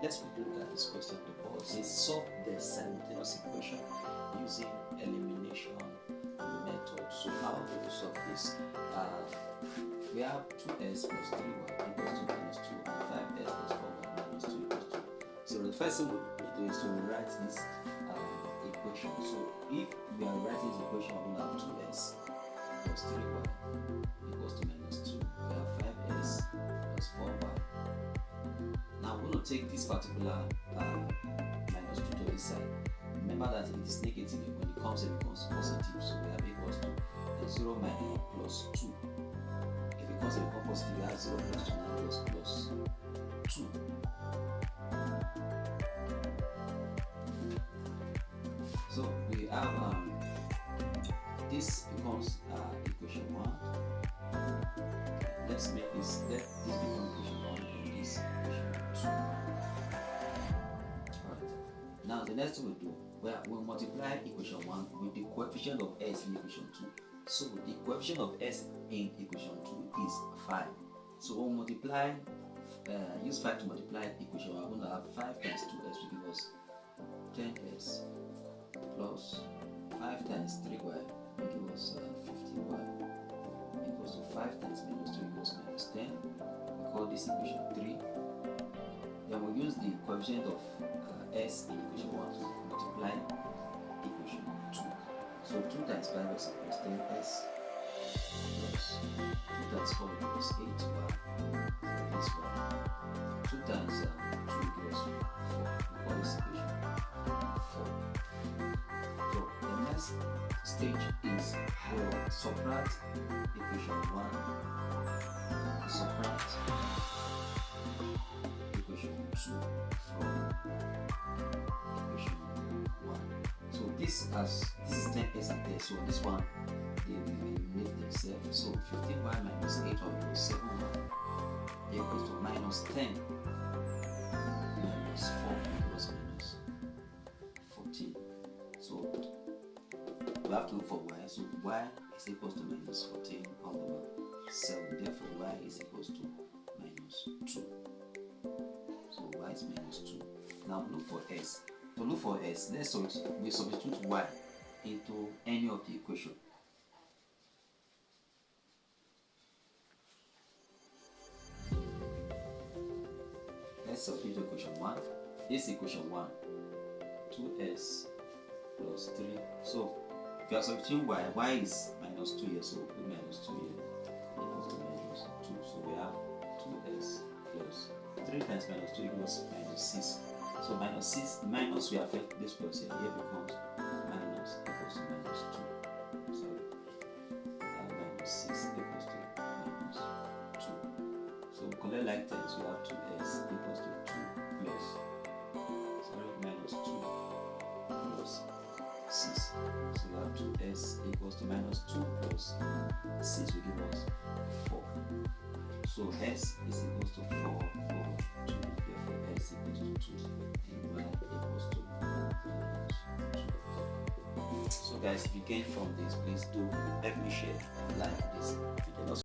let's quickly look at this question on the board. It says solve the simultaneous equation using elimination method. So how do we solve this? We have 2s plus 3y equals to minus 2 and 5s plus 4y minus 2 equals to. So the first thing we do is to rewrite this equation. So if we are writing this equation, we will have 2s plus 3y equals to minus 2. We have 5s plus 4y. Now we're going to take this particular minus 2 to this side. Remember that it is negative. When it comes, it becomes positive. So we have equals to 0 minus plus 2. If it comes, it becomes positive. We have 0 plus 2 minus plus 2. So we have this becomes equation 1. Let's make this, let this become equation 1 and this equation 2. Alright. Now the next thing we do, we'll multiply equation 1 with the coefficient of s in equation 2. So the coefficient of s in equation 2 is 5. So we'll multiply, use 5 to multiply equation 1. We're going to have 5 times 2s will give us 10s plus 5 times 3y will give us 15y equals to 5 times minus 2 equals minus 10. We call this equation 3. Then we'll use the coefficient of s in equation 1 to multiply equation 2. So 2 times 5s equals 10s plus 2 times 4 equals 8y plus 1. 2 times 2 equals 4. We call this equation 4. So the next stage is we'll subtract equation 1, subtract equation 2 from equation 1. So this is 10s and 10, so this one they will eliminate themselves. So 15y minus 8 equals 7y equals to minus 10 minus 4 equals minus 14. So we have to look for y. So y is equals to minus 14 all over 7. Therefore y is equals to minus 2. So y is minus 2. Now look for s. To look for s, we substitute y into any of the equation. Let's substitute equation 1. This equation 1, 2s plus 3. So if you are substituting y is minus 2 here, so put minus 2 here equals to minus 2. So we have 2s plus 3 times minus 2 equals minus 6. So minus 6, minus we affect this plus here, here becomes minus equals to minus 2. Sorry. Minus 6 equals to minus 2. So collect like terms, we have 2s equals to 2 plus, minus 2 plus 6. So we have 2s equals to minus 2 plus 6 will give us 4. So s is equals to 4 over 2. Therefore s equals to 2 and y equals to minus 2. So guys, if you gain from this, please do help me share, like this video.